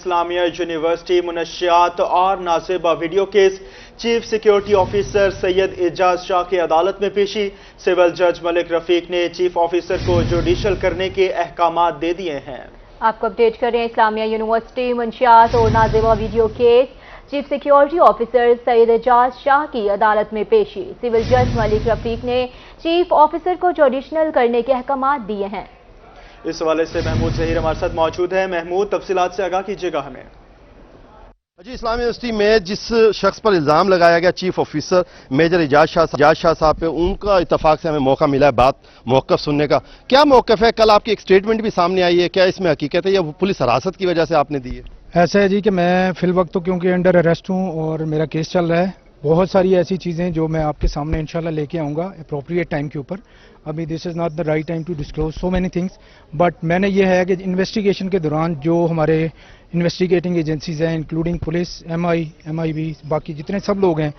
اسلامیہ University منشیات اور نازیبہ video case chief security officer Syed Ijaz Shah کی عدالت میں پیشی۔ سول جج ملک رفیق نے چیف آفیسر کو جوڈیشل کرنے کے احکامات دے دیے ہیں۔ آپ کو اپڈیٹ کر رہے ہیں اسلامیہ یونیورسٹی منشیات اور نازیبہ video case chief security officer Syed Ijaz Shah کی عدالت میں پیشی۔ سول جج ملک رفیق نے چیف آفیسر کو جوڈیشنل کرنے کے احکامات دیے ہیں۔ اس حوالے سے محمود ظہیر ہمارے ساتھ موجود ہے۔ محمود، تفصیلات سے آگاہ کیجیے گا ہمیں۔ جی، اسلامیہ یونیورسٹی میں جس شخص پر الزام لگایا گیا چیف آفیسر میجر اعجاز شاہ صاحب پہ، ان کا اتفاق سے ہمیں موقع ملا ہے بات موقف سننے کا۔ کیا موقف ہے؟ کل آپ کی ایک سٹیٹمنٹ بھی سامنے آئی ہے، کیا اس میں حقیقت ہے یا پولیس حراست کی وجہ سے آپ نے دی ہے؟ ایسا ہے جی کہ میں فی الوقت تو کیونکہ انڈر اریسٹ ہوں اور میرا کیس چل رہا ہے، بہت ساری ایسی چیزیں جو میں آپ کے سامنے انشاءاللہ لے کے آؤں گا اپروپریٹ ٹائم کے اوپر۔ ابھی this is not the right time to disclose so many things, but میں نے یہ ہے کہ انویسٹیگیشن کے دوران جو ہمارے انویسٹیگیٹنگ ایجنسیز ہیں including police, M I B, باقی جتنے سب لوگ ہیں،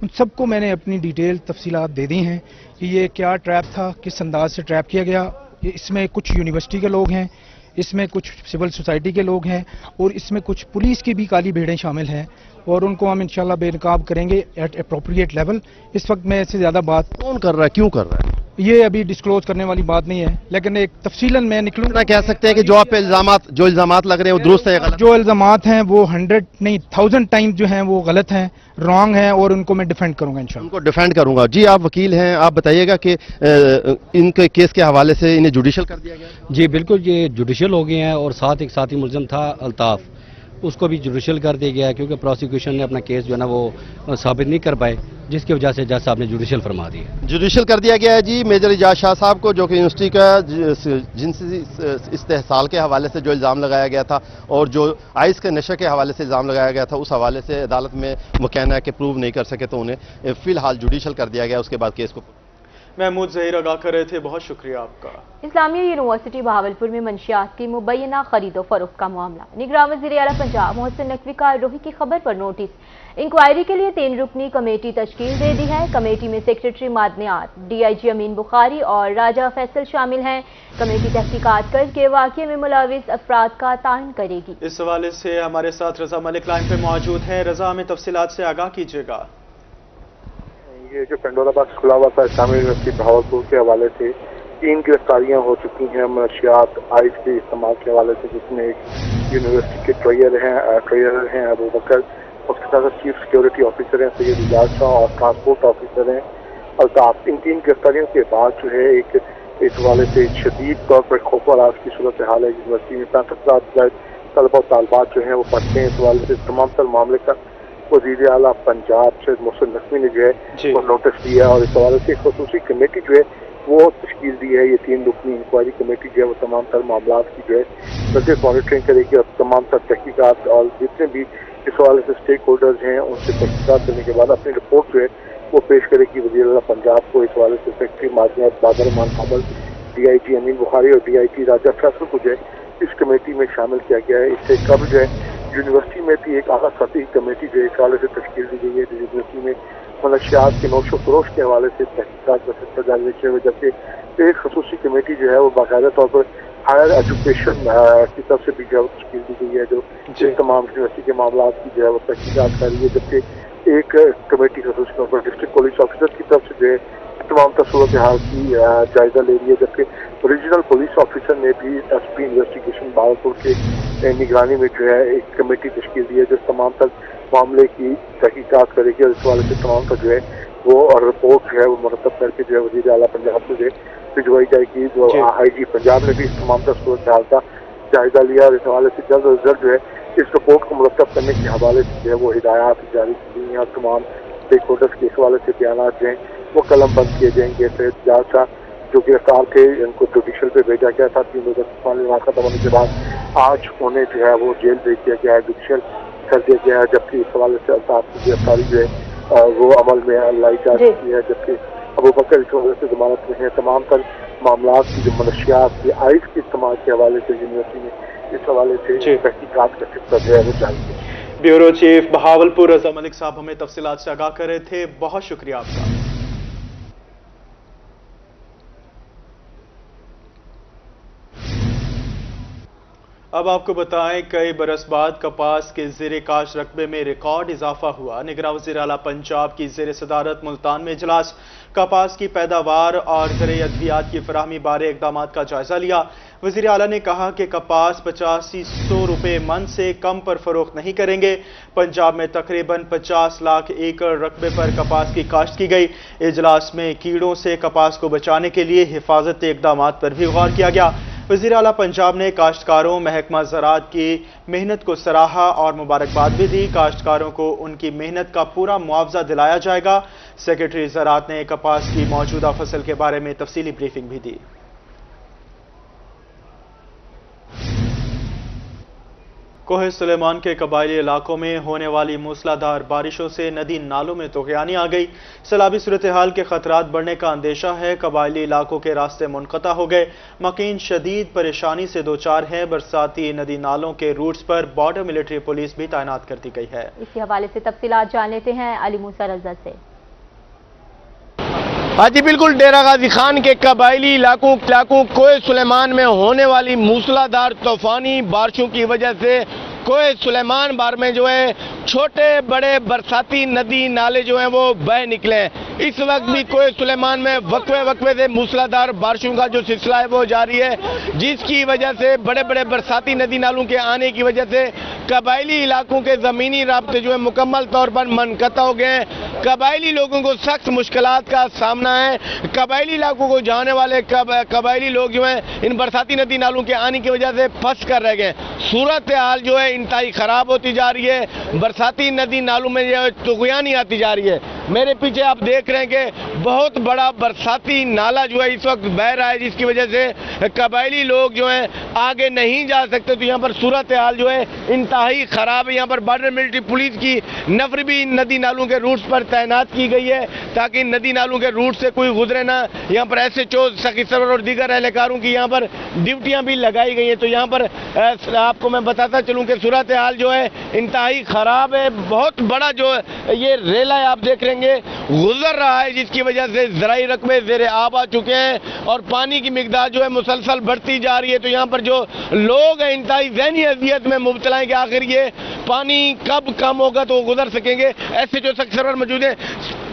ان سب کو میں نے اپنی ڈیٹیل تفصیلات دے دی ہیں کہ یہ کیا ٹریپ تھا، کس انداز سے ٹریپ کیا گیا۔ اس میں کچھ یونیورسٹی کے لوگ ہیں، اس میں کچھ سول سوسائٹی کے لوگ ہیں اور اس میں کچھ پولیس کی بھی کالی بھیڑیں شامل ہیں، اور ان کو ہم انشاءاللہ بے نقاب کریں گے ایٹ اپروپریٹ لیول۔ اس وقت میں اس سے زیادہ بات کون کر رہا ہے، کیوں کر رہا ہے، یہ ابھی ڈسکلوز کرنے والی بات نہیں ہے، لیکن ایک تفصیلاً میں نکلوں اتنا کہہ سکتے ہیں کہ جو آپ پہ الزامات لگ رہے ہیں وہ درست ہے یا غلط؟ جو الزامات ہیں وہ 100 نہیں 1000 ٹائم جو ہیں وہ غلط ہیں، رانگ ہیں، اور ان کو میں ڈیفینڈ کروں گا انشاءاللہ۔ ان کو ڈیفینڈ کروں گا۔ جی، آپ وکیل ہیں، آپ بتائیے گا کہ ان کے کیس کے حوالے سے انہیں جوڈیشل کر دیا گیا؟ جی بالکل، یہ جوڈیشل ہو گئے ہیں، اور ساتھ ایک ساتھی ملزم تھا الطاف، اس کو بھی جوڈیشل کر دیا گیا کیونکہ پروسیکیوشن نے اپنا کیس جو ہے نا وہ ثابت نہیں کر پائے، جس کی وجہ سے جج صاحب نے جوڈیشل فرما دیا۔ جوڈیشل کر دیا گیا ہے جی میجر اعجاز شاہ صاحب کو، جو کہ یونیورسٹی کا جنسی استحصال کے حوالے سے جو الزام لگایا گیا تھا اور جو آئس کے نشے کے حوالے سے الزام لگایا گیا تھا، اس حوالے سے عدالت میں وہ کہنا ہے کہ پروو نہیں کر سکے تو انہیں فی الحال جوڈیشل کر دیا گیا۔ اس کے بعد کیس کو محمود ظہیر آگاہ کر رہے تھے، بہت شکریہ آپ کا۔ اسلامیہ یونیورسٹی بہاولپور میں منشیات کی مبینہ خرید و فروخت کا معاملہ۔ نگراں وزیر اعلیٰ پنجاب محسن نقوی کا روحی کی خبر پر نوٹس۔ انکوائری کے لیے 3 رکنی کمیٹی تشکیل دے دی ہے۔ کمیٹی میں سیکریٹری معدنیات ڈی آئی جی امین بخاری اور راجہ فیصل شامل ہیں۔ کمیٹی تحقیقات کر کے واقعے میں ملوث افراد کا تعین کرے گی۔ اس حوالے سے ہمارے ساتھ رضا ملک لائن پہ موجود ہیں۔ رضا، ہمیں تفصیلات سے آگاہ کیجیے گا۔ یہ جو پنڈورا باکس کھلا ہوا تھا اسلامیہ یونیورسٹی بہاولپور کے حوالے سے 3 گرفتاریاں ہو چکی ہیں منشیات آئس کے استعمال کے حوالے سے، جس میں ایک یونیورسٹی کے ٹریئر ہیں ابو بکر، اس کے ساتھ چیف سیکیورٹی آفیسر ہیں سید اعجاز شاہ اور ٹرانسپورٹ آفیسر ہیں الطاف۔ ان 3 گرفتاریوں کے بعد جو ہے ایک اس حوالے سے شدید طور پر خوف و ہراس کی صورتحال ہے۔ یونیورسٹی میں 65,000 طلبہ و طالبات جو ہیں وہ پڑھتے ہیں۔ اس حوالے سے تمام تر معاملے کا وزیر اعلیٰ پنجاب سے محسن نقوی نے جو ہے وہ نوٹس دیا، اور اس حوالے سے ایک خصوصی کمیٹی جو ہے وہ تشکیل دی ہے۔ یہ 3 رکنی انکوائری کمیٹی جو ہے وہ تمام تر معاملات کی جو ہے مزید مانیٹرنگ کرے گی، اور تمام تر تحقیقات اور جتنے بھی اس حوالے سے اسٹیک ہولڈرز ہیں ان سے تحقیقات کرنے کے بعد اپنی رپورٹ جو ہے وہ پیش کرے گی وزیر اعلیٰ پنجاب کو۔ اس حوالے سے سیکریٹری معدنیات بادر امان قابل، ڈی آئی جی امین بخاری اور ڈی آئی جی راجہ فیصل کو جو ہے اس کمیٹی میں شامل کیا گیا ہے۔ اس سے قبل جو ہے یونیورسٹی میں بھی ایک اعلیٰ سطحی کمیٹی جو اس حوالے سے تشکیل دی گئی ہے، جو یونیورسٹی میں منشیات کے نوش و فروش کے حوالے سے تحقیقات کا سلسلہ جاری رکھے ہوئے، جبکہ ایک خصوصی کمیٹی جو ہے وہ باقاعدہ طور پر ہائر ایجوکیشن کی طرف سے بھی جو ہے تشکیل دی گئی ہے، جو تمام یونیورسٹی کے معاملات کی جو ہے وہ تحقیقات کر رہی ہے، جبکہ ایک کمیٹی خصوصی طور پر ڈسٹرکٹ پولیس آفیسر کی طرف سے جو ہے تمام صورتحال کی جائزہ لے رہی ہے، جبکہ ریجنل پولیس آفیسر نے بھی ایس پی انویسٹیگیشن بہاولپور کے نگرانی میں جو ہے ایک کمیٹی تشکیل دی ہے جو تمام تر معاملے کی تحقیقات کرے گی، اور اس حوالے سے تمام تر جو ہے وہ رپورٹ جو ہے وہ مرتب کر کے جو ہے وزیر اعلیٰ پنجاب کو جو ہے بھجوائی جائے گی۔ جو آئی جی پنجاب نے بھی اس تمام تر صورتحال کا جائزہ لیا، اور اس حوالے سے جلد از جلد جو ہے اس رپورٹ کو مرتب کرنے کے حوالے سے جو ہے وہ ہدایات جاری کی گئی ہیں، اور تمام اسٹیک ہولڈرز کے اس حوالے سے بیانات جو ہیں وہ قلم بند کیے جائیں گے۔ سید اعجاز شاہ جو گرفتار تھے ان کو جوڈیشل پہ بھیجا گیا تھا 3 روزہ ختم ہونے کے بعد، آج انہیں جو ہے وہ جیل بھیج دیا گیا ہے، جوڈیشل کر دیا گیا ہے، جبکہ اس حوالے سے الطاف کی گرفتاری جو ہے وہ عمل میں لائی جا چکی ہے، جبکہ ابو بکر اس حوالے سے ضمانت میں ہے۔ تمام تر معاملات کی جو منشیات کی آئس کے استعمال کے حوالے سے یونیورسٹی میں اس حوالے سے تحقیقات کا سلسلہ جو ہے وہ جاری ہے۔ بیورو چیف بہاولپور رضا ملک صاحب ہمیں تفصیلات سے آگاہ کر رہے تھے، بہت شکریہ آپ کا۔ अब आपको बताएं, कई बरस बाद कपास के ज़ेरे काश रकबे में रिकॉर्ड इजाफा हुआ। निगरान वज़ीर आला पंजाब की ज़ेरे सदारत मुल्तान में इजलास कपास की पैदावार और ज़रिए अद्वियात की फराहमी बारे इक़दाम का जायजा लिया। वज़ीर आला ने कहा कि कपास 8500 रुपये मन से कम पर फरोख्त नहीं करेंगे। पंजाब में तकरीबन 50 लाख एकड़ रकबे पर कपास की काश्त की गई। इजलास में कीड़ों से कपास को बचाने के लिए हिफाजती इक़दाम पर भी गौर किया गया। वज़ीर आला पंजाब ने काश्तकारों, महकमा ज़राअत की मेहनत को सराहा और मुबारकबाद भी दी। काश्तकारों को उनकी मेहनत का पूरा मुआवजा दिलाया जाएगा। सेक्रेटरी ज़राअत ने कपास की मौजूदा फसल के बारे में तफसीली ब्रीफिंग भी दी। कोहे सुलेमान के कबायली इलाकों में होने वाली मूसलाधार बारिशों से नदी नालों में तुग़यानी आ गई। सैलाबी सूरत हाल के खतरात बढ़ने का अंदेशा है। कबायली इलाकों के रास्ते मुनक़ता हो गए। मकीन शदीद परेशानी से दोचार है। बरसाती नदी नालों के रूट्स पर बॉर्डर मिलिट्री पुलिस भी तैनात कर दी गई है। इसी हवाले से तफसीलात जान लेते हैं अली मूसा रज़ा से। हाँ जी बिल्कुल, डेरा गाजी खान के कबायली इलाकों कोहे सुलेमान में होने वाली मूसलाधार तूफानी बारिशों की वजह से कोहे सुलेमान बार में जो है छोटे बड़े बरसाती नदी नाले जो हैं वो बह निकले हैं। इस वक्त भी कोहे सुलेमान में वक्फे से मूसलाधार बारिशों का जो सिलसिला है वो जारी है, जिसकी वजह से बड़े बड़े बरसाती नदी नालों के आने की वजह से कबायली इलाकों के ज़मीनी राब्ते जो है मुकम्मल तौर पर मुनक़ता हो गए हैं। कबायली लोगों को सख्त मुश्किलात का सामना है। कबायली इलाकों को जाने वाले कबायली लोग जो हैं इन बरसाती नदी नालों के आने की वजह से फंस कर रह गए। सूरत हाल जो है इंतहाई ख़राब होती जा रही है। बरसाती नदी नालों में जो है तुग़यानी आती जा रही है। मेरे पीछे आप देख रहे हैं कि बहुत बड़ा बरसाती नाला जो है इस वक्त बह रहा है, जिसकी वजह से कबायली लोग जो हैं आगे नहीं जा सकते। तो यहाँ पर सूरत हाल जो है इंतहाई ख़राब है। यहाँ पर बॉर्डर मिलिट्री पुलिस की नफर भी नदी नालों के रूट्स पर तैनात की गई है ताकि नदी नालों के रूट से कोई गुजरे ना। यहाँ पर SHO सखी सरवर और दीगर एहलकारों की यहाँ पर ड्यूटियाँ भी लगाई गई हैं। तो यहाँ पर आपको मैं बताता चलूँ कि सूरत हाल जो है इंतहाई ख़राब है। बहुत बड़ा जो ये रेला है आप देख लेंगे गुजर रहा है, जिसकी वजह से ज़राई रकबे ज़ेरे आब आ चुके हैं और पानी की मिकदार जो है मुसलसल बढ़ती जा रही है। तो यहाँ पर जो लोग हैं इंतहाई ज़हनी अज़ियत में मुब्तला हैं कि आखिर ये पानी कब कम होगा तो वो गुजर सकेंगे। SHO सखी सरवर मौजूद है।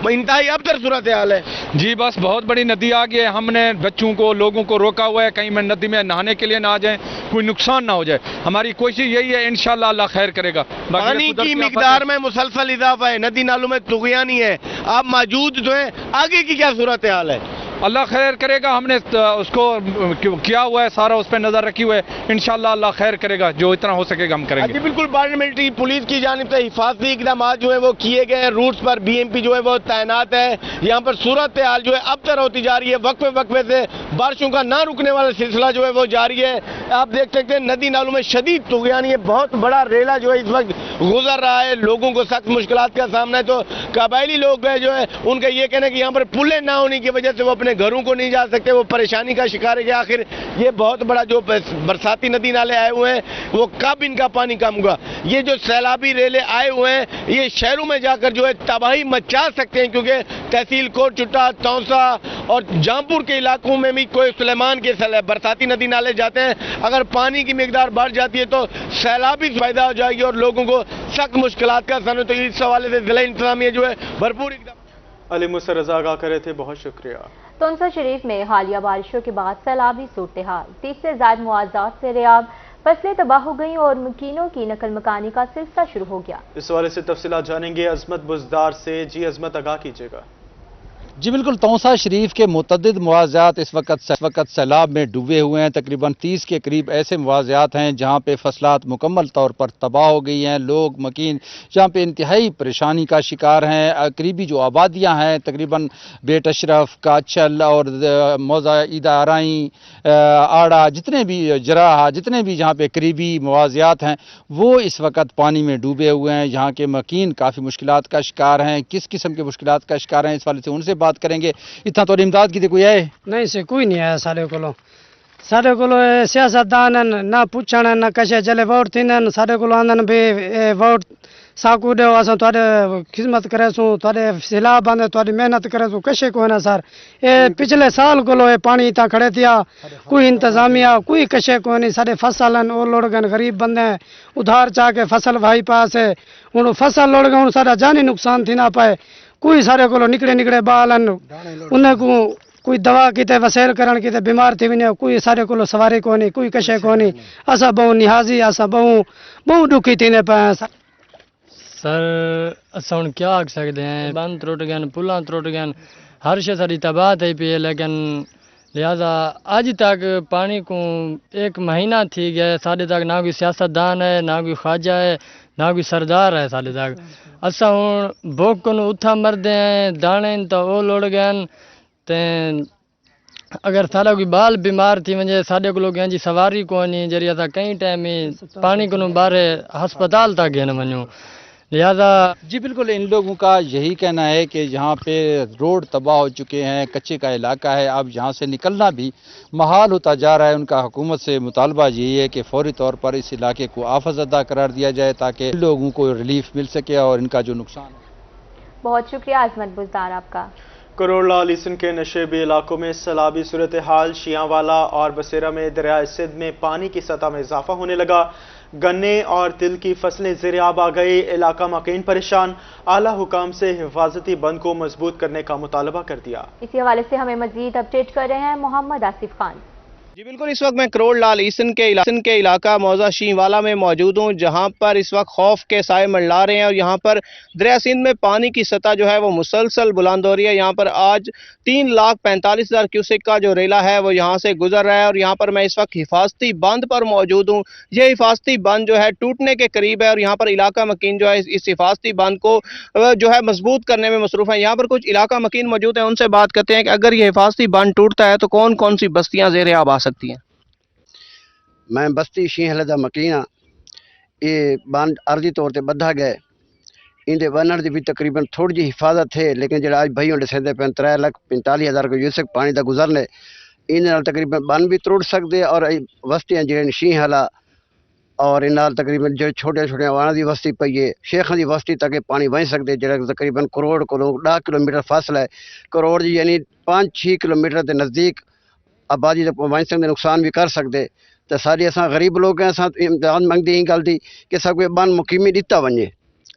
इंतहाई अबतर सूरत हाल है जी। बस बहुत बड़ी नदी आ गई है। हमने बच्चों को लोगों को रोका हुआ है कहीं में नदी में नहाने के लिए ना आ जाए, कोई नुकसान ना हो जाए। हमारी कोशिश यही है, इंशाअल्लाह अल्लाह खैर करेगा। पानी की मिकदार में मुसलसल इजाफा है, नदी नालों में तुग़यानी है। आप मौजूद जो है, आगे की क्या सूरत हाल है? अल्लाह खैर करेगा। हमने उसको किया हुआ है, सारा उस पर नजर रखी हुई है। इंशाअल्लाह अल्लाह खैर करेगा, जो इतना हो सकेगा हम करेंगे। बिल्कुल, बॉर्डर मिलिट्री पुलिस की जानिब से हिफाजती इक़दाम जो है वो किए गए हैं। रूट्स पर BMP जो है वो तैनात है। यहाँ पर सूरत हाल जो है अबतर होती जा रही है। वक्फे से बारिशों का ना रुकने वाला सिलसिला जो है वो जारी है। आप देख सकते हैं नदी नालों में शदीद तुग़यानी है। बहुत बड़ा रेला जो है इस वक्त गुजर रहा है। लोगों को सख्त मुश्किलात का सामना है। तो कबायली लोग जो है उनका ये कहना है कि यहाँ पर पुलें ना होने की वजह से वो अपने घरों को नहीं जा सकते, वो परेशानी का शिकार है कि आखिर ये बहुत बड़ा जो बरसाती नदी नाले आए हुए हैं वो कब इनका पानी कम होगा। ये जो सैलाबी रेले आए हुए हैं ये शहरों में जाकर जो है तबाही मचा सकते हैं, क्योंकि तहसील कोट चुट्टा, तौसा और जामपुर के इलाकों में भी कोहे सुलेमान के बरसाती नदी नाले जाते हैं। अगर पानी की मिकदार बढ़ जाती है तो सैलाबी पैदा हो जाएगी और लोगों को सख्त मुश्किलात का सामना। तो इस हवाले से जिला इंतजामिया जो है भरपूर इक़दाम। अली मूसा रज़ा आगाह कर रहे थे, बहुत शुक्रिया। तौसा शरीफ में हालिया बारिशों के बाद सैलाबी सूरत हाल, 30 से ज़ायद मुआवजात से रियाब, फसलें तबाह हो गईं और मकीनों की नकल मकानी का सिलसिला शुरू हो गया। इस हवाले से तफसीलात जानेंगे अजमत बुज़दार से। जी अजमत, आगाह कीजिएगा। जी बिल्कुल, तौसा शरीफ के मुतअद्दिद मुआवजात इस वक्त सैलाब में डूबे हुए हैं। तकरीबन 30 के करीब ऐसे मुआवजात हैं जहां पे फसलात मुकम्मल तौर पर तबाह हो गई हैं। लोग मकीन जहां पे इंतहाई परेशानी का शिकार हैं। करीबी जो आबादियां हैं तकरीबन बेट अशरफ, काचल और मौजा ईदा आराई, आड़ा, जितने भी जराहा, जितने भी जहाँ पे करीबी मुआवजात हैं वो इस वक्त पानी में डूबे हुए हैं। यहाँ के मकीन काफ़ी मुश्किलात का शिकार हैं। किस किस्म के मुश्किलात का शिकार हैं इस वाले से उनसे बात करेंगे। इतना तो इमदाद की कोई आए नहीं से कोई नहीं आया सारे को सियासतदान ना पूछण ना कशे जले वोट थी सारे को आंदन भी वोट साकू दो असां तुहाडे खिदमत करेसूं तुहाडे सैलाब बंदे तुहाडी मेहनत करेसूं कशे को ना सर ए पिछले साल कोलो ए पानी ता खड़े थिया कोई इंतजामिया कोई कशे को नहीं साडे फसलन ओ लोड़गन गरीब बंदे उधार चाह के फसल भाई पास है हुन फसल लोड़गन हुन साडा जानी नुकसान थी ना पाए कोई सारे कोलो निकले निकले बालन उन्हें को कोई दवा किते वसेल करण किते बीमार थी वने कोई सारे कोलो सवारी को नहीं कोई कशे को नहीं असा बहु निहाजी असा बहु दुखी थी ने पाए सर असां हुन क्या आख सकते हैं बंद त्रुट गए पुलां त्रुट गए हर शे साडी तबाह थी पई है लेकिन लिहाजा अज तक पानी को एक महीना थी गया साढ़े तक ना कोई सियासतदान है ना कोई ख्वाजा है ना कोई सरदार है साढ़े तक असां हुन भुख को उथा मरदे हैं दाने तो वो लोड़ गए ते अगर सारा कोई बाल बीमार थी वजे साढ़े को जी सवारी कोनी जरी असां कई टाइम पानी को बारे हस्पताल तक गए वञूं लिहाजा जी बिल्कुल इन लोगों का यही कहना है कि यहाँ पे रोड तबाह हो चुके हैं, कच्चे का इलाका है, अब यहाँ से निकलना भी महाल होता जा रहा है। उनका हुकूमत से मुतालबा यही है कि फौरी तौर पर इस इलाके को आफतज़दा करार दिया जाए ताकि लोगों को रिलीफ मिल सके और इनका जो नुकसान है। बहुत शुक्रिया आजमत बुज़दार आपका। करोड़लाल ईसन के नशेबी इलाकों में सैलाबी सूरत हाल, शियांवाला और बसेरा में दरिया सिंध में पानी की सतह में इजाफा होने लगा। गन्ने और तिल की फसलें ज़ेर-ए-आब आ गई। इलाका मकीन परेशान। आला हुकाम से हिफाजती बंद को मजबूत करने का मुतालबा कर दिया। इसी हवाले से हमें मजीद अपडेट कर रहे हैं मोहम्मद आसिफ खान। जी बिल्कुल, इस वक्त मैं करोड़लाल ईसन के इलाका मौजा शियांवाला में मौजूद हूँ, जहाँ पर इस वक्त खौफ के साए मंडला रहे हैं और यहाँ पर दरिया सिंध में पानी की सतह जो है वो मुसलसल बुलंद हो रही है। यहाँ पर आज 3,45,000 क्यूसेक का जो रेला है वो यहाँ से गुजर रहा है और यहाँ पर मैं इस वक्त हिफाजती बंद पर मौजूद हूँ। ये हिफाजती बंद जो है टूटने के करीब है और यहाँ पर इलाका मकीन जो है इस हिफाजती बंद को जो है मजबूत करने में मसरूफ है। यहाँ पर कुछ इलाका मकीन मौजूद है, उनसे बात करते हैं कि अगर ये हिफाजती बंद टूटता है तो कौन कौन सी बस्तियाँ ज़ेर-ए-आब आ सकती हैं। मैं बस्ती शियांवाला मकीन हाँ, ये बंद अर्जी तौर पर बधा गए, इनके बनने की भी तकरीबन थोड़ी जी हिफाजत है, लेकिन जो अज भाई होंगे सेंदे पे 3,45,000 क्यूसेक पानी का गुजरने इन तकरीबन बन भी त्रुट सकते और बस्तियाँ जो शियांवाला और इन तकरीबन जो छोटे छोटे वाणा की बस्ती पई है शेखा की बस्ती तक पानी वही सकते जो तकरीबन करोड़ को 10 किलोमीटर फासला है। करोड़ जी यानी 5-6 किलोमीटर के नज़दीक आबादी वही सकते, नुकसान भी कर सकते। तो सारी असां गरीब लोग हैं, असां इमदाद मंगती यही गल थी कि सब बन मुकीमी दिता वजे,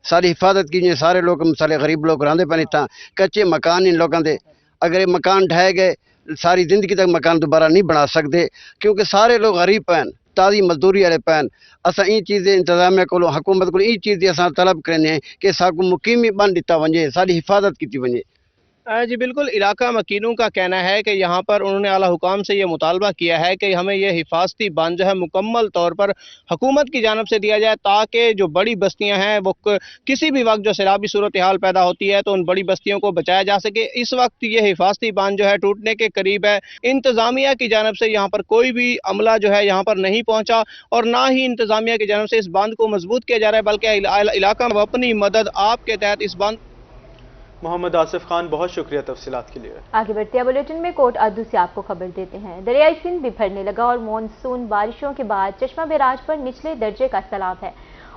सारी हिफाजत की। सारे लोग सारे गरीब लोग रहते पे इतना कच्चे मकान इन लोगों के, अगर ये मकान ढह गए सारी जिंदगी तक मकान दोबारा नहीं बना सकते क्योंकि सारे लोग गरीब पैन ताज़ी मजदूरी वाले पैन। असां ई चीज़ें इंतजामिया को हुकूमत को ई चीज़ असां तलब करें हैं कि साकू मुकीमी बन दिता वजे, सारी हिफाजत की वजे। जी बिल्कुल, इलाका मकीनों का कहना है कि यहाँ पर उन्होंने आला हुकाम से ये मुतालबा किया है कि हमें यह हिफाजती बंद जो है मुकम्मल तौर पर हुकूमत की जानिब से दिया जाए ताकि जो बड़ी बस्तियाँ हैं वो किसी भी वक्त जो सैलाबी सूरत हाल पैदा होती है तो उन बड़ी बस्तियों को बचाया जा सके। इस वक्त ये हिफाजती बंद जो है टूटने के करीब है। इंतज़ामिया की जानिब से यहाँ पर कोई भी अमला जो है यहाँ पर नहीं पहुँचा और ना ही इंतज़ामिया की जानिब से इस बंद को मजबूत किया जा रहा है, बल्कि इलाका में अपनी मदद आपके तहत इस बंद। मोहम्मद आसिफ खान, बहुत शुक्रिया तफसीलात के लिए। आगे बढ़ते हैं बुलेटिन में कोट अद्दू से आपको खबर देते हैं। दरियाई सिंध बिफरने लगा और मानसून बारिशों के बाद चश्मा बैराज पर निचले दर्जे का सैलाब है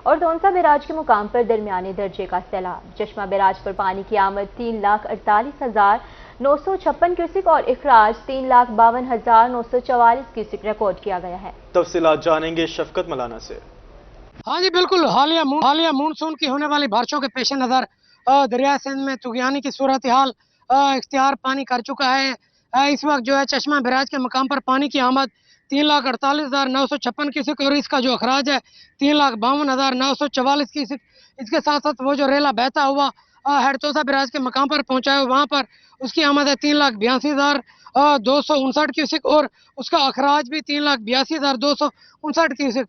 और दौंसा बैराज के मुकाम पर दरमियाने दर्जे का सैलाब। चश्मा बैराज पर पानी की आमद 3,48,956 क्यूसिक और इखराज 3,52,944 क्यूसिक रिकॉर्ड किया गया है। तफसीलात जानेंगे शफकत मलाना से। हाँ जी बिल्कुल, हालिया मानसून की होने वाली बारिशों के पेश नज़र दरिया सिंध में तुगयानी की सूरत हाल इख्तियार पानी कर चुका है। इस वक्त जो है चश्मा बैराज के मकाम पर पानी की आमद 3,48,956 क्यूसेक और इसका जो अखराज है 3,52,944 क्यूसेक। इसके साथ साथ वो जो रेला बहता हुआ हेडतोसा बैराज के मकाम पर पहुंचा है वहाँ पर उसकी आमद है 3,82,259 क्यूसेक और उसका अखराज भी 3,82,259 क्यूसेक।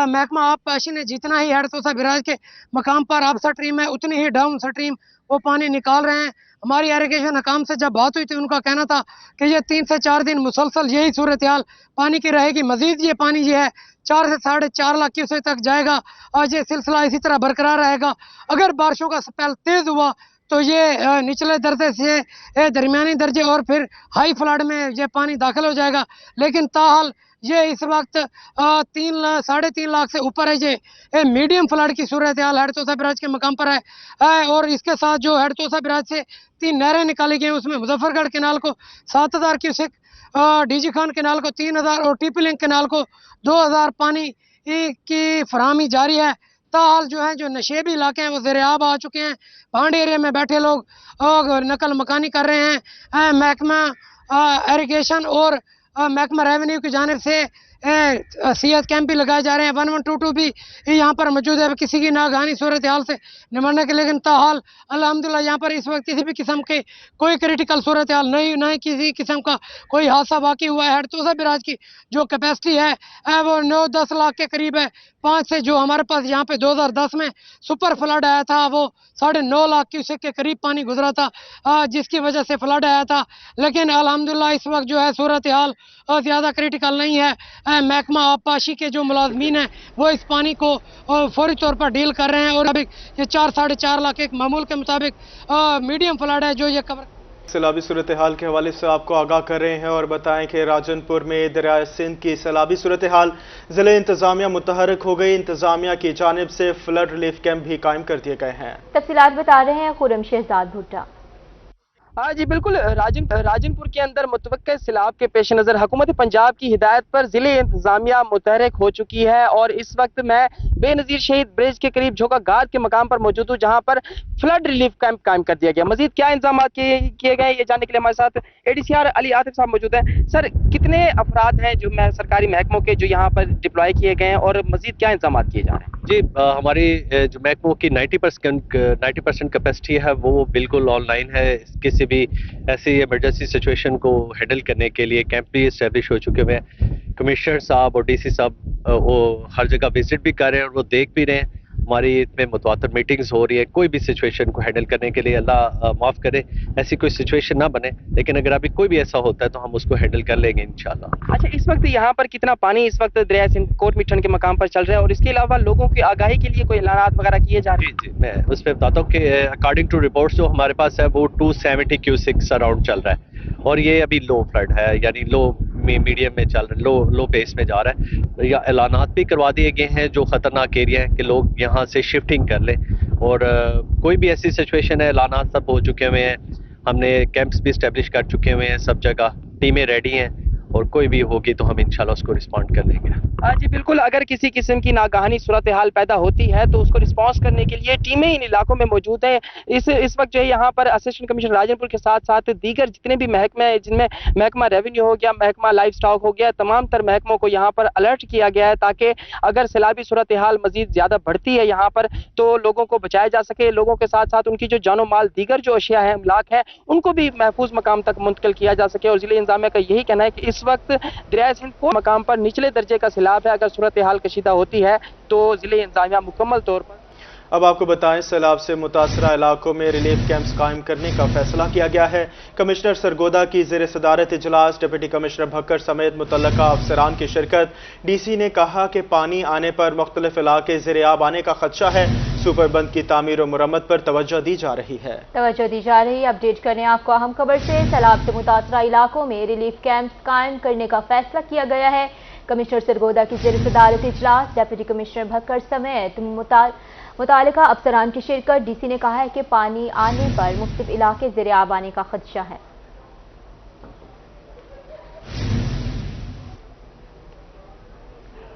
महकमा आप पाशी ने जितना ही हेडतोसा बैराज के मकाम पर अप स्ट्रीम है उतनी ही डाउन स्ट्रीम वो पानी निकाल रहे हैं। हमारी इरिगेशन हकाम से जब बात हुई थी उनका कहना था कि ये 3 से 4 दिन मुसलसल यही सूरत हाल पानी की रहेगी। मजीद ये पानी जो है 4 से 4.5 लाख क्यूसेक तक जाएगा। आज ये सिलसिला इसी तरह बरकरार रहेगा। अगर बारिशों का स्पेल तेज हुआ तो ये निचले दर्जे से दरमियानी दर्जे और फिर हाई फ्लड में ये पानी दाखिल हो जाएगा। लेकिन ताहाल ये इस वक्त 3-3.5 लाख से ऊपर है। ये मीडियम फ्लड की सूरत हाल हेडतोसा बैराज के मकाम पर है और इसके साथ जो हेडतोसा बैराज से 3 नहरें निकाली गई, उसमें मुजफ्फरगढ़ कैनाल को 7000 क्यूसेक, डीजी खान कैनाल को 3000 और टीपी लिंक कैनाल को 2000 पानी की फराहमी जारी है। ताहाल जो है, जो नशेबी इलाके हैं वो ज़ेर-ए-आब आ चुके हैं। भांड एरिया में बैठे लोग नकल मकानी कर रहे हैं। महकमा इरिगेशन और महकमा रेवेन्यू की जानिब से सेहत कैंप भी लगाए जा रहे हैं। 1122 भी यहाँ पर मौजूद है किसी की नागहानी सूरत हाल से निमटने के। लेकिन ताहाल अल्हम्दुलिल्लाह यहाँ पर इस वक्त किसी भी किस्म के कोई क्रिटिकल सूरत हाल नहीं, किसी किस्म का कोई हादसा बाकी हुआ है। हेडतोसा बैराज की जो कैपेसिटी है वो 9-10 लाख के करीब है। 5 से जो हमारे पास यहाँ पे 2010 में सुपर फ्लड आया था, वो 9.5 लाख क्यूसेक के करीब पानी गुजरा था, जिसकी वजह से फ्लड आया था। लेकिन अल्हम्दुलिल्लाह इस वक्त जो है सूरत हाल ज़्यादा क्रिटिकल नहीं है। महकमा आबपाशी के जो मुलाजमीन हैं वो इस पानी को फौरी तौर पर डील कर रहे हैं और अभी ये 4-4.5 लाख एक मामूल के मुताबिक मीडियम फ्लड है जो ये कवर। सैलाबी सूरत हाल के हवाले से आपको आगाह कर रहे हैं और बताएं कि राजनपुर में दरियाए सिंध की सैलाबी सूरत हाल, ज़िले इंतजामिया मुतहरक हो गई। इंतजामिया की जानिब से फ्लड रिलीफ कैंप भी कायम कर दिए गए हैं। तफसीलात बता रहे हैं खुरम शहजाद भुट्टा। हाँ जी बिल्कुल, राजनपुर के अंदर मुतवक्के सैलाब के पेश नज़र हुकूमत पंजाब की हिदायत पर ज़िले इंतजामिया मुतहरक हो चुकी है और इस वक्त मैं बेनज़ीर शहीद ब्रिज के करीब झोंका गाद के मकाम पर मौजूद हूँ, जहाँ पर फ्लड रिलीफ कैंप कायम कर दिया गया। मजीद क्या इंतजाम किए गए ये जानने के लिए हमारे साथ ADCR अली आतिफ साहब मौजूद हैं। सर, कितने अफराद हैं जो सरकारी महकमों के जो यहाँ पर डिप्लॉय किए गए हैं और मजीद क्या इंतजाम किए जा रहे हैं? जी, हमारी जो महकमों की 90% कैपेसिटी है वो बिल्कुल ऑनलाइन है। किसी भी ऐसी इमरजेंसी सिचुएशन को हैंडल करने के लिए कैंप भी इस्टेब्लिश हो चुके हुए हैं। कमिश्नर साहब और DC साहब वो हर जगह विजिट भी कर रहे हैं और वो देख भी रहे हैं। हमारी इसमें मुतवातर मीटिंग्स हो रही है कोई भी सिचुएशन को हैंडल करने के लिए। अल्लाह माफ़ करे ऐसी कोई सिचुएशन ना बने, लेकिन अगर अभी कोई भी ऐसा होता है तो हम उसको हैंडल कर लेंगे इंशाल्लाह। अच्छा, इस वक्त यहाँ पर कितना पानी इस वक्त दरिया सिंध कोट मिठन के मकाम पर चल रहा है और इसके अलावा लोगों की आगाही के लिए कोई ऐलानात वगैरह किए जा रहे हैं? जी, मैं उस पर बताता हूँ कि अकॉर्डिंग टू रिपोर्ट्स जो हमारे पास है वो 270 क्यूसेक्स अराउंड चल रहा है और ये अभी लो फ्लड है, यानी मीडियम में चल रहा है, लो पेस में जा रहा है। या ऐलानात भी करवा दिए गए हैं जो खतरनाक एरिया है कि लोग यहाँ से शिफ्टिंग कर लें और कोई भी ऐसी सिचुएशन है ऐलानात सब हो चुके हुए हैं। हमने कैंप्स भी इस्टेब्लिश कर चुके हुए हैं, सब जगह टीमें रेडी हैं और कोई भी होगी तो हम इंशाल्लाह उसको रिस्पॉन्ड कर लेंगे। जी बिल्कुल, अगर किसी किस्म की नागहानी सूरत हाल पैदा होती है तो उसको रिस्पॉन्स करने के लिए टीमें इन इलाकों में मौजूद हैं। इस वक्त जो है यहाँ पर असिस्टेंट कमिश्नर राजनपुर के साथ साथ दीगर जितने भी महकमे हैं, जिनमें महकमा रेवेन्यू हो गया, महकमा लाइफ स्टॉक हो गया, तमाम तर महकमों को यहाँ पर अलर्ट किया गया है ताकि अगर सैलाबी सूरत हाल मजीद ज़्यादा बढ़ती है यहाँ पर तो लोगों को बचाया जा सके। लोगों के साथ साथ उनकी जो जानो माल दीगर जो अशिया है, अमलाक है, उनको भी महफूज मकाम तक मुंतकिल किया जा सके। और ज़िले इंतजामिया का यही कहना है कि इस वक्त दरिया सिंध को मकाम पर निचले दर्जे का सैलाब है। अगर सूरत हाल कशीदा होती है तो ज़िले इंतजामिया मुकम्मल तौर पर। अब आपको बताएं, सैलाब से मुतासरा इलाकों में रिलीफ कैंप्स कायम करने का फैसला किया गया है। कमिश्नर सरगोदा की ज़ेर सदारत इजलास, डिप्टी कमिश्नर भक्कर समेत मुतल्लका अफसरान की शिरकत। DC ने कहा कि पानी आने पर मुख्तलिफ इलाके ज़ेर-ए-आब आने का खदशा है। सुपरबंद की तामीर और मुरम्मत पर तवज्जो दी जा रही है। अपडेट करें आपको अहम खबर से। सैलाब से मुतासरा इलाकों में रिलीफ कैंप्स कायम करने का फैसला किया गया है। कमिश्नर सरगोदा की ज़ेर सदारत इजलास, डिप्टी कमिश्नर भक्कर समेत मुतालिका अफसरान की शिरकत। DC ने कहा है कि पानी आने पर मुख्तलिफ इलाके ज़ेर-ए-आब आने का खदशा है।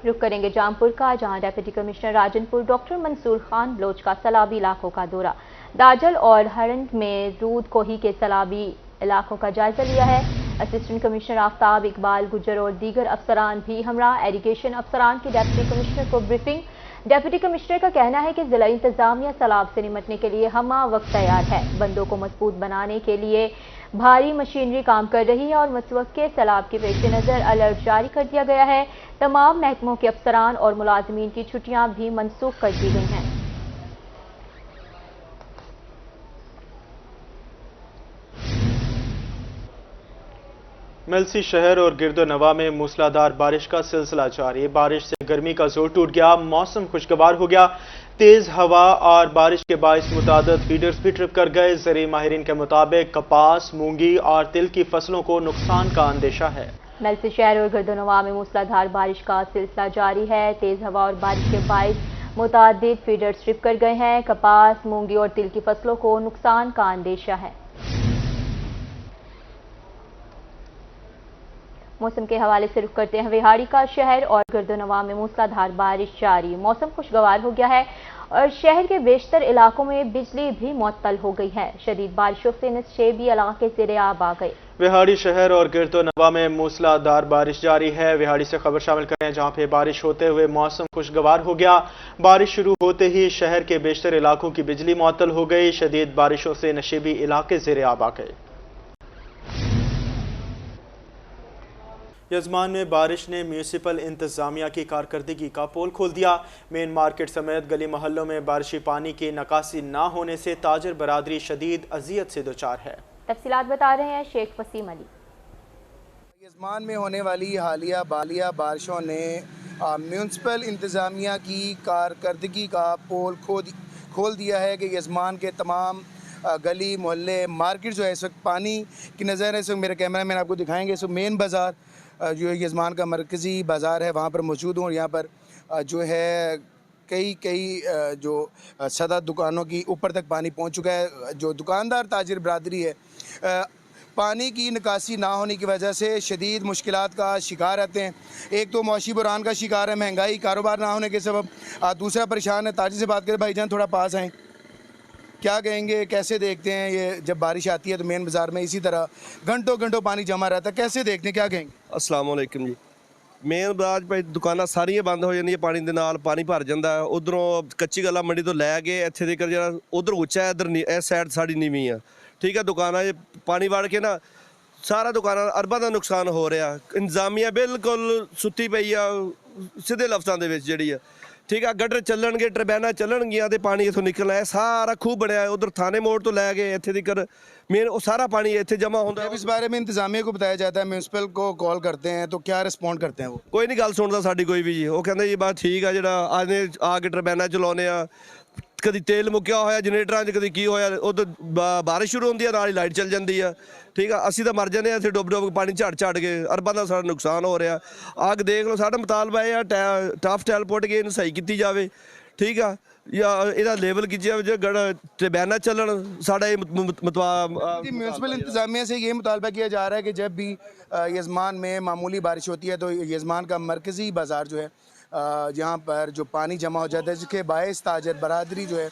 रुक करेंगे जामपुर का, जहां deputy commissioner Rajanpur doctor Mansoor Khan Baloch का सैलाबी इलाकों का दौरा। दाजल और हरंद में रूद कोही के सैलाबी इलाकों का जायजा लिया है। असिस्टेंट कमिश्नर आफ्ताब इकबाल गुजर और दीगर अफसरान भी हमरा। एजुकेशन अफसरान की डिप्टी कमिश्नर को ब्रीफिंग। डिप्टी कमिश्नर का कहना है कि जिला इंतजामिया सैलाब से निपटने के लिए हमा वक्त तैयार है। बंदों को मजबूत बनाने के लिए भारी मशीनरी काम कर रही है और मुतवक्के सैलाब के पेश नज़र अलर्ट जारी कर दिया गया है। तमाम महकमों के अफसरान और मुलाजमीन की छुट्टियां भी मनसूख कर दी गई हैं। मेलसी शहर और गिरदोनवा में मूसलाधार बारिश का सिलसिला जारी है। बारिश से गर्मी का जोर टूट गया, मौसम खुशगवार हो गया। तेज हवा और बारिश के बायस मुतादिद फीडर्स भी ट्रिप कर गए। ज़राई माहिरीन के मुताबिक कपास, मूंगी और तिल की फसलों को नुकसान का अंदेशा है। मेलसी शहर और गर्दनवा में मूसलाधार बारिश का सिलसिला जारी है। तेज हवा और बारिश के बायस मुतादिद फीडर स्ट्रिप कर गए हैं। कपास, मूंगी और तिल की फसलों को नुकसान का अंदेशा है। मौसम के हवाले से रुख करते हैं विहाड़ी का। शहर और गर्दनवा में मूसलाधार बारिश जारी, मौसम खुशगवार हो गया है और शहर के बेशतर इलाकों में बिजली भी मुअत्तल हो गई है। शदीद बारिशों से नशेबी इलाके ज़ेरे आब आ गए। विहाड़ी शहर और गिरदोनवा में मूसलाधार बारिश जारी है। विहाड़ी से खबर शामिल करें जहां पे बारिश होते हुए मौसम खुशगवार हो गया। बारिश शुरू होते ही शहर के बेशतर इलाकों की बिजली मुअत्तल हो गई। शदीद बारिशों से नशेबी इलाके ज़ेरे आब आ गए। यजमान में बारिश ने म्यूनिसिपल इंतजामिया की कारकर्दगी का पोल खोल दिया। मेन मार्केट समेत गली मोहल्लों में बारिशी पानी की निकासी न होने से ताजर बरादरी शदीद अजियत से दुचार है। तफसीलात बता रहे हैं शेख वसीम अली। यजमान में होने वाली हालिया बालिया बारिशों ने म्यूनिसिपल इंतजामिया की कारकर्दगी का पोल खोल दिया है कि यजमान के तमाम गली मोहल्ले मार्केट जो है इस वक्त पानी की नज़र है। इस वक्त मेरे कैमरा मैन आपको दिखाएंगे। इस वक्त मेन बाज़ार जो यजमान का मरकज़ी बाज़ार है वहाँ पर मौजूद हूँ। यहाँ पर जो है कई जो सदा दुकानों की ऊपर तक पानी पहुँच चुका है। जो दुकानदार ताजिर बरादरी है पानी की निकासी ना होने की वजह से शदीद मुश्किलात का शिकार रहते हैं। एक तो मौशी बुरान का शिकार है, महंगाई, कारोबार ना होने के सबब। दूसरा परेशान है। ताजिर से बात करें, भाईजान थोड़ा पास आएँ, क्या कहेंगे, कैसे देखते हैं ये जब बारिश आती है तो मेन बाज़ार में इसी तरह घंटों घंटों पानी जमा रहता है, कैसे देखते हैं, क्या कहेंगे? अस्सलाम वालेकुम जी। मेन बाज़ार भाई दुकानां सारियां बंद हो जांदियां, पानी दे नाल पानी भर जांदा है। उधरों कच्ची गला मंडी तो लै के इत्थे तक जिहड़ा उधर उच्चा है, इधर इस साइड साड़ी नीवीं आ, ठीक है। दुकानां पानी वड़ के ना सारा दुकानां अरबां दा नुकसान हो रहा। इंतजामिया बिल्कुल सुत्ती पई आ सीधे लफ्ज़ां दे विच जिहड़ी आ, ठीक है। गटर चलणगे, टरबैना चलणगियां ते पानी इत्थों निकलना है। सारा खूह बनया है उधर थाने मोड़ तो लै के इत्थे तक मेन वो सारा पानी इत्थे जमा होंदा है। जब इस बारे में इंतजामिया को बताया जाता है, म्यूनिसिपल को कॉल करते हैं तो क्या रिस्पॉन्ड करते हैं वो? कोई नहीं गल सुनदा साडी कोई भी जी। वो कहंदे जी बस ठीक है, जिहड़ा आने आके टरबैना चलाउने आ, कदी तेल मुक्या होया जनरेटरां 'च, कदी की होया, उधर बारिश शुरू होंदी है नाल ही लाइट चल जाती है, ठीक है। असीं तां मर जांदे आ इत्थे डुब के पानी झड़ के, अरबां दा सारा नुकसान हो रहा। अग देख लो, साडा मुतालबा है टफ टैल पुट के इन्हूं सही कीती जावे, ठीक है, या इहदा लेवल की जो टरबैना चलन साडा म्यूनिसिपल इंतजामिया से ये मुतालबा किया जा रहा है कि जब भी यजमान में मामूली बारिश होती है तो यजमान का मरकज़ी बाज़ार जो है जहाँ पर जो पानी जमा हो जाता है, जिसके बायस ताजर बरादरी जो है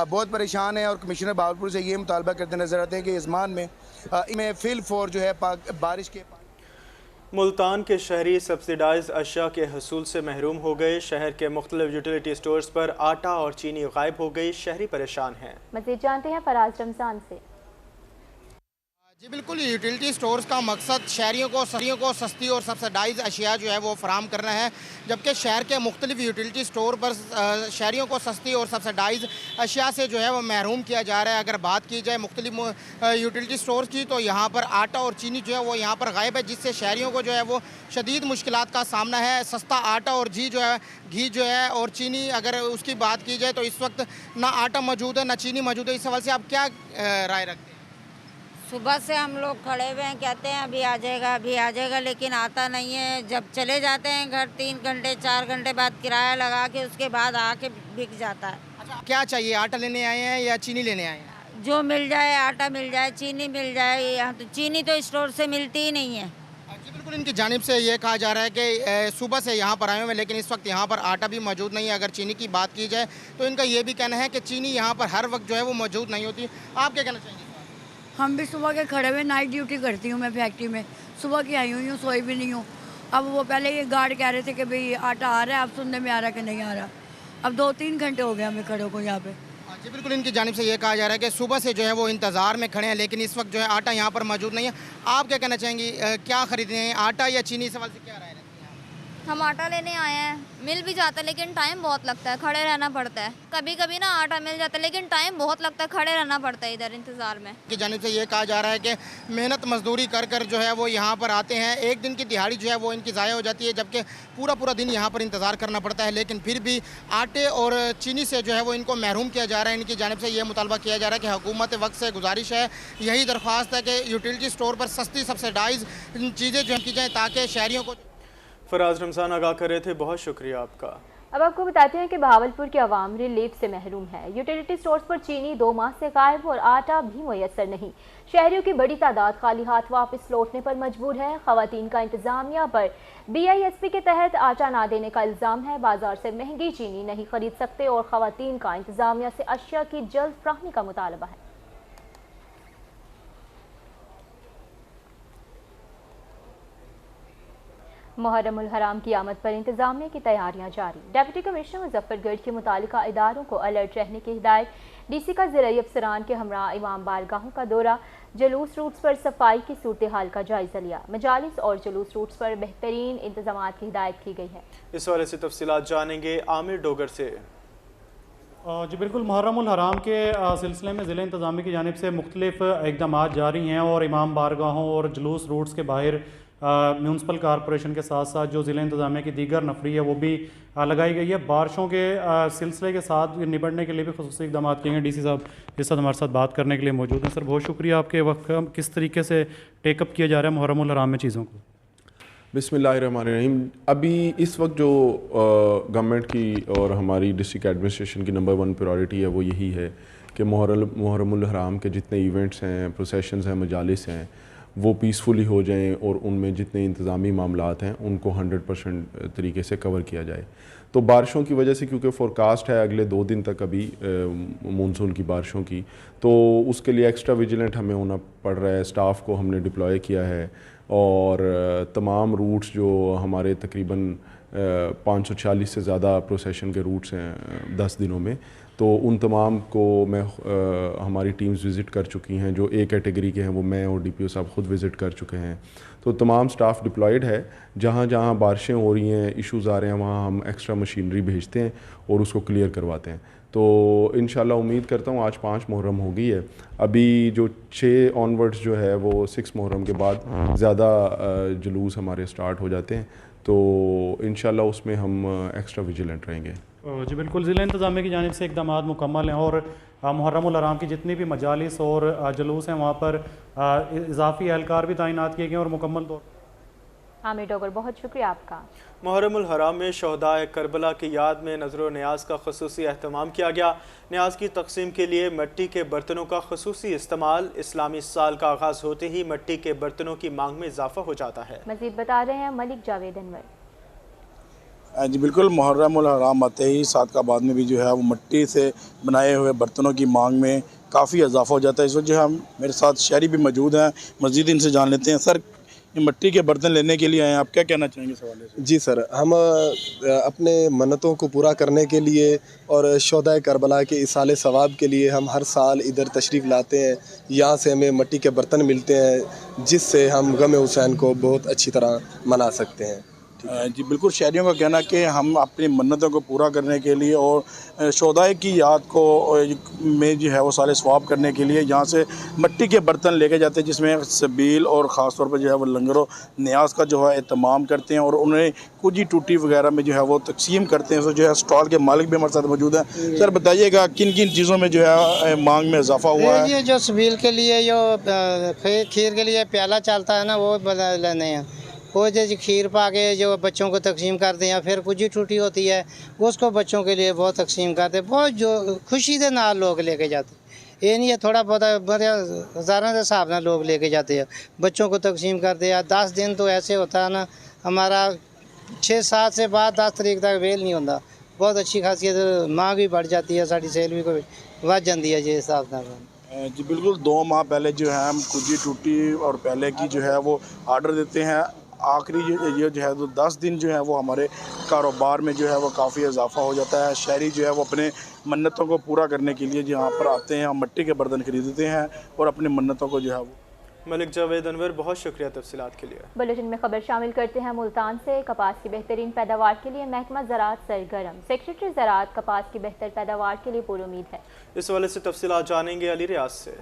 बहुत परेशान है। और कमिश्नर बहावलपुर से ये मुतालबा करते नज़र आते हैं कि यजमान में फिल फोर जो है बारिश के मुल्तान के शहरी सब्सिडाइज अशिया के हसूल से महरूम हो गए। शहर के मुख्तलिफ यूटिलिटी स्टोर्स पर आटा और चीनी गायब हो गई। शहरी परेशान हैं। मज़ीद जानते हैं फराज रमज़ान से। जी बिल्कुल, यूटिलिटी स्टोर्स का मकसद शहरियों को सस्ती और सब्सिडाइज अशिया जो है वो फराम करना है, जबकि शहर के मुख्तलिफ यूटिलिटी स्टोर पर शहरियों को सस्ती और सब्सिडाइज अशिया से जो है वो महरूम किया जा रहा है। अगर बात की जाए मुख्तलिफ यूटिलिटी स्टोर्स की तो यहाँ पर आटा और चीनी जो है वो यहाँ पर गायब है, जिससे शहरियों को जो है वो शदीद मुश्किलात का सामना है। सस्ता आटा और घी जो है और चीनी, अगर उसकी बात की जाए तो इस वक्त ना आटा मौजूद है ना चीनी मौजूद है। इस सवाल से आप क्या राय रखते हैं? सुबह से हम लोग खड़े हुए हैं, कहते हैं अभी आ जाएगा, लेकिन आता नहीं है। जब चले जाते हैं घर 3 घंटे 4 घंटे बाद किराया लगा के उसके बाद आके बिक जाता है। अच्छा, क्या चाहिए, आटा लेने आए हैं या चीनी लेने आए हैं? जो मिल जाए, आटा मिल जाए, चीनी मिल जाए। यहाँ तो चीनी तो स्टोर से मिलती ही नहीं है। जी बिल्कुल, इनकी जानिब से ये कहा जा रहा है कि सुबह से यहाँ पर आए हुए हैं लेकिन इस वक्त यहाँ पर आटा भी मौजूद नहीं है। अगर चीनी की बात की जाए तो इनका ये भी कहना है कि चीनी यहाँ पर हर वक्त जो है वो मौजूद नहीं होती। आप क्या कहना चाहेंगे? हम भी सुबह के खड़े हुए, नाइट ड्यूटी करती हूँ मैं फैक्ट्री में, सुबह की आई हुई हूँ, सोई भी नहीं हूँ। अब वो पहले ये गार्ड कह रहे थे कि भाई आटा आ रहा है, अब सुनने में आ रहा है कि नहीं आ रहा। अब 2-3 घंटे हो गए हमें खड़े को यहाँ पे। जी बिल्कुल, इनकी जानिब से ये कहा जा रहा है कि सुबह से जो है वो इंतज़ार में खड़े हैं लेकिन इस वक्त जो है आटा यहाँ पर मौजूद नहीं है। आप क्या कहना चाहेंगी, क्या खरीदे हैं, आटा या चीनी? सवाल से क्या राय रहती है? हम आटा लेने आए हैं, मिल भी जाता है लेकिन टाइम बहुत लगता है, खड़े रहना पड़ता है। कभी कभी ना आटा मिल जाता है लेकिन टाइम बहुत लगता है, खड़े रहना पड़ता है इधर इंतज़ार में। की जानिब से ये कहा जा रहा है कि मेहनत मजदूरी कर कर जो है वो यहाँ पर आते हैं, एक दिन की दिहाड़ी जो है वो इनकी ज़ाया हो जाती है, जबकि पूरा पूरा दिन यहाँ पर इंतज़ार करना पड़ता है। लेकिन फिर भी आटे और चीनी से जो है वो इनको महरूम किया जा रहा है। इनकी जानिब से ये मुतालबा किया जा रहा है कि हुकूमत वक्त से गुजारिश है, यही दरख्वास्त है कि यूटिलिटी स्टोर पर सस्ती सब्सिडाइज चीज़ें जो की जाएँ ताकि शहरियों को। फराज रमज़ान आगाह कर रहे थे, बहुत शुक्रिया आपका। अब आपको बताते हैं कि बहावलपुर के अवाम रिलीफ से महरूम है। यूटिलिटी स्टोर्स पर चीनी 2 माह से गायब और आटा भी मुयस्सर नहीं। शहरियों की बड़ी तादाद खाली हाथ वापस लौटने पर मजबूर है। खवातीन का इंतजामिया पर BISP के तहत आटा ना देने का इल्ज़ाम है। बाजार से महंगी चीनी नहीं खरीद सकते और खवातीन का इंतजामिया से अशिया की जल्द फराहमी का मुतालबा है। मुहर्रम उल हराम की आमद पर इंतजामिया की तैयारियां जारी। डिप्टी कमिश्नर मुजफ्फरगढ़ के मुतालिका इदारों को अलर्ट रहने की हिदायत। DC का ज़राई अफसरान के हमरा इमाम बारगाहों का दौरा। जुलूस रूट्स पर सफाई की सूरत हाल का जायजा लिया। मजालिस और जुलूस रूट्स पर बेहतरीन इंतजामात की हिदायत की गई है। इस हवाले से तफसीलात जानेंगे आमिर डोगर से। जी बिल्कुल, मुहर्रम उल हराम के सिलसिले में ज़िला इंतज़ामिया की जानिब से मुख्तलिफ इक़दामात जारी हैं और इमाम बारगाहों और जुलूस रूट्स के बाहर म्यूनसिपल कॉरपोरेशन के साथ साथ जो ज़िला इंतज़ामिया की दीगर नफरी है वो भी लगाई गई है। बारिशों के सिलसिले के साथ निपटने के लिए भी खुसूसी इक़दाम किए गए। DC साहब इस वक्त हमारे साथ बात करने के लिए मौजूद हैं। सर बहुत शुक्रिया आपके वक्त किस तरीके से टेकअप किया जा रहा है मुहर्रम उल हराम में चीज़ों को। बिस्मिल्लाहिर्रहमानिर्रहीम। अभी इस वक्त जो गवर्नमेंट की और हमारी डिस्ट्रिक्ट एडमिनिस्ट्रेशन की नंबर 1 प्रायोरिटी है वो यही है कि मुहर्रम उल हराम के जितने इवेंट्स हैं, प्रोसेशंस हैं, मजालिस हैं, वो पीसफुली हो जाएं और उनमें जितने इंतज़ामी मामलात हैं उनको 100% तरीके से कवर किया जाए। तो बारिशों की वजह से क्योंकि फोरकास्ट है अगले 2 दिन तक अभी मानसून की बारिशों की, तो उसके लिए एक्स्ट्रा विजिलेंट हमें होना पड़ रहा है। स्टाफ को हमने डिप्लॉय किया है और तमाम रूट्स जो हमारे तकरीबन 540 से ज़्यादा प्रोसेशन के रूट्स हैं 10 दिनों में, तो उन तमाम को मैं हमारी टीम्स विज़िट कर चुकी हैं। जो A कैटेगरी के हैं वो मैं और DPO साहब ख़ुद विज़िट कर चुके हैं। तो तमाम स्टाफ डिप्लॉयड है। जहाँ जहाँ बारिशें हो रही हैं, इश्यूज़ आ रहे हैं, वहाँ हम एक्स्ट्रा मशीनरी भेजते हैं और उसको क्लियर करवाते हैं। तो इंशाल्लाह उम्मीद करता हूँ आज 5 मुहर्रम हो गई है, अभी जो 6 ऑनवर्ड्स जो है वो 6 मुहर्रम के बाद ज़्यादा जुलूस हमारे स्टार्ट हो जाते हैं, तो इंशाल्लाह उसमें हम एक्स्ट्रा विजिलेंट रहेंगे। जी बिल्कुल, ज़िला इंतज़ामिया की जानिब से इक़दामात मुकम्मल हैं और मुहर्रम उल हराम की जितनी भी मजालिस और जुलूस हैं वहाँ पर इजाफ़ी एहलकार भी तैनात किए गए और मुकम्मल तौर। आमिर डोगर बहुत शुक्रिया आपका। मुहर्रम उल हराम में शहदाए करबला की याद में नज़र न्याज का ख़ुसूसी अहतमाम किया गया। न्याज की तकसीम के लिए मिट्टी के बर्तनों का ख़ुसूसी इस्तेमाल। इस्लामी साल का आगाज़ होते ही मिट्टी के बर्तनों की मांग में इजाफा हो जाता है। मज़ीद बता रहे हैं मलिक जावेद अनवर। जी बिल्कुल, मुहर्रम उल हराम आते ही सादकाबाद में भी जो है वो मिट्टी से बनाए हुए बर्तनों की मांग में काफ़ी इजाफा हो जाता है। इस वक्त जो हम मेरे साथ शहरी भी मौजूद हैं, मज़ीद इनसे जान लेते हैं। सर, ये मिट्टी के बर्तन लेने के लिए आए हैं, आप क्या कहना चाहेंगे इस हवाले से? जी सर, हम अपने मन्नतों को पूरा करने के लिए और शोहदाए करबला के इसाले सवाब के लिए हम हर साल इधर तशरीफ़ लाते हैं। यहाँ से हमें मिट्टी के बर्तन मिलते हैं जिससे हम गम हुसैन को बहुत अच्छी तरह मना सकते हैं। जी बिल्कुल, शहरियों का कहना कि हम अपनी मन्नतों को पूरा करने के लिए और शोहदाए की याद को में जो है वो सारे स्वाब करने के लिए यहाँ से मिट्टी के बर्तन लेके जाते हैं, जिसमें सबील और ख़ास तौर पर जो है वो लंगर न्याज का जो है एहतमाम करते हैं और उन्हें कुजी टूटी वगैरह में जो है वो तकसीम करते हैं। तो जो है स्टॉल के मालिक भी हमारे साथ मौजूद हैं। सर बताइएगा किन किन चीज़ों में जो है मांग में इजाफा हुआ है? ये जो सबील के लिए जो खीर के लिए प्याला चलता है ना, वो बदल लेने हैं। वो जो खीर पा के जो बच्चों को तकसीम करते हैं, फिर कुछ टूटी होती है उसको बच्चों के लिए बहुत तकसीम करते हैं। बहुत जो खुशी के नाल लोग लेके जाते हैं, ये नहीं है थोड़ा बहुत हज़ारों के हिसाब से लोग लेके जाते हैं, बच्चों को तकसीम करते हैं। 10 दिन तो ऐसे होता है ना, हमारा 6-7 से बाद 10 तारीख तक वेल नहीं होता। बहुत अच्छी खासियत, मांग भी बढ़ जाती है, साड़ी सेल भी कोई बढ़ जाती है जी हिसाब से। जी बिल्कुल, 2 माह पहले जो है हम कुजी टूटी और पहले की जो है वो आर्डर देते हैं। आखिरी ये जो है तो 10 दिन जो है वो हमारे कारोबार में जो है वो काफ़ी इजाफा हो जाता है। शहरी जो है वो अपने मन्नतों को पूरा करने के लिए जहाँ पर आते हैं, हम मिट्टी के बर्तन खरीदते हैं और अपनी मन्नतों को जो है वो। मलिक जावेद अनवर, बहुत शुक्रिया तफसीलात के लिए। बुलेटिन में खबर शामिल करते हैं मुल्तान से। कपास की बेहतरीन पैदावार के लिए महकमा ज़राअत सरगर्म। सेक्रेटरी ज़राअत कपास की बेहतर पैदावार के लिए पुरुमीद है। इस हवाले से तफसीलात जानेंगे अली रियाज से।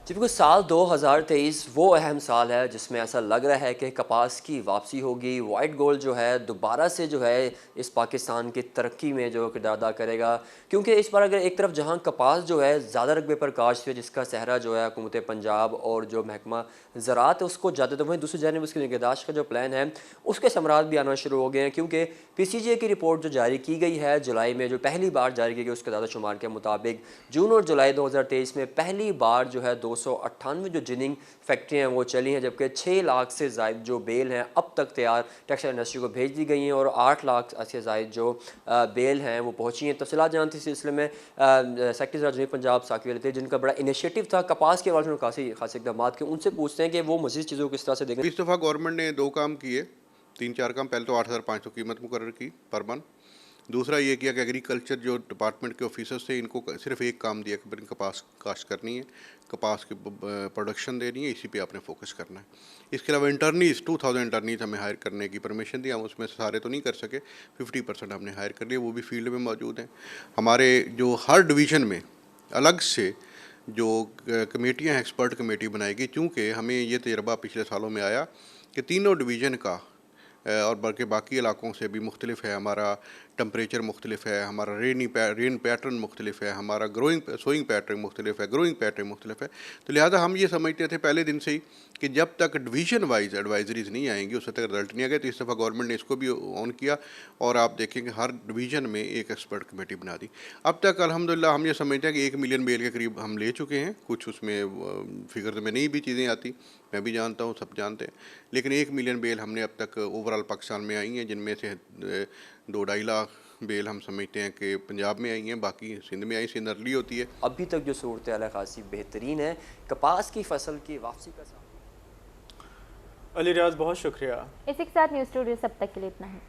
जी बिल्कुल, साल 2023 वो अहम साल है जिसमें ऐसा लग रहा है कि कपास की वापसी होगी। वाइट गोल्ड जो है दोबारा से जो है इस पाकिस्तान की तरक्की में जो किरदार अदा करेगा, क्योंकि इस बार अगर एक तरफ जहां कपास जो है ज़्यादा रकबे पर काश्त है जिसका सहरा जो है हुकूमत पंजाब और जो महकमा ज़राअत है उसको ज़्यादा, तो वहीं दूसरी जानिब उसकी निगहदाश्त का जो प्लान है उसके समरात भी आना शुरू हो गए हैं, क्योंकि PCGA की रिपोर्ट जो जारी की गई है जुलाई में, जो पहली बार जारी की गई उसके ज़्यादा शुमार के मुताबिक जून और जुलाई 2023 में पहली बार जो है 298 जो जिनिंग फैक्ट्रियाँ वो चली हैं, जबकि 6 लाख से ज़ायद जो बेल हैं अब तक तैयार टेक्सटाइल इंडस्ट्री को भेज दी गई हैं और 8 लाख से ज़ायद जो बेल हैं वो पहुँची हैं। तफसीलात जानते इस सिलसिले में सेक्रेटरी ज़राअत पंजाब साकिब अली थे, जिनका बड़ा इनिशिएटिव था कपास के हवाले से खास इकदाम के, उनसे पूछते हैं कि वो मज़ीद चीज़ों को किस तरह से देखें। इस दफ़ा गवर्नमेंट ने 2 काम किए, 3-4 काम। पहले तो 8,500 कीमत मुकर्रर की पर मन। दूसरा ये किया कि एग्रीकल्चर जो डिपार्टमेंट के ऑफिसर्स थे इनको सिर्फ एक काम दिया कि कपास काश्त करनी है, कपास की प्रोडक्शन देनी है, इसी पे आपने फोकस करना है। इसके अलावा इंटर्नीज़ 2000 इंटर्नीज़ हमें हायर करने की परमिशन दी। हम उसमें सारे तो नहीं कर सके, 50% हमने हायर कर लिए, वो भी फील्ड में मौजूद हैं। हमारे जो हर डिवीज़न में अलग से जो कमेटियाँ एक्सपर्ट कमेटी बनाएगी, चूँकि हमें ये तजर्बा पिछले सालों में आया कि तीनों डिवीज़न का और बल्कि बाकी इलाकों से भी मुख्तलिफ है, हमारा टेम्परेचर मुख्तलिफ है, हमारा रेन पैटर्न मुख्तलिफ है, हमारा सोइंग पैटर्न मुख्तलिफ है, ग्रोइंग पैटर्न मुख्तलिफ है। तो लिहाजा हम ये समझते थे पहले दिन से ही कि जब तक डिवीज़न वाइज एडवाइजरीज़ नहीं आएंगी उससे तक रिजल्ट नहीं आएगा। तो इस दफ़ा गवर्नमेंट ने इसको भी ऑन किया और आप देखेंगे हर डिवीज़न में एक एक्सपर्ट कमेटी बना दी। अब तक अल्हम्दुलिल्लाह हम ये समझते हैं कि 1 मिलियन बेल के करीब हम ले चुके हैं। कुछ उसमें फिगर में नहीं भी चीज़ें आती, मैं भी जानता हूँ, सब जानते हैं, लेकिन 1 मिलियन बेल हमने अब तक ओवरऑल पाकिस्तान में आई हैं, जिनमें से 2-2.5 लाख बेल हम समझते हैं कि पंजाब में आई हैं, बाकी सिंध में आई, सिंध अर्ली होती है। अभी तक जो सूरत हाल खासी बेहतरीन है कपास की फसल की वापसी का। अली रियाज, बहुत शुक्रिया। इसी के साथ न्यूज़ स्टूडियो सब तक के लिए इतना है।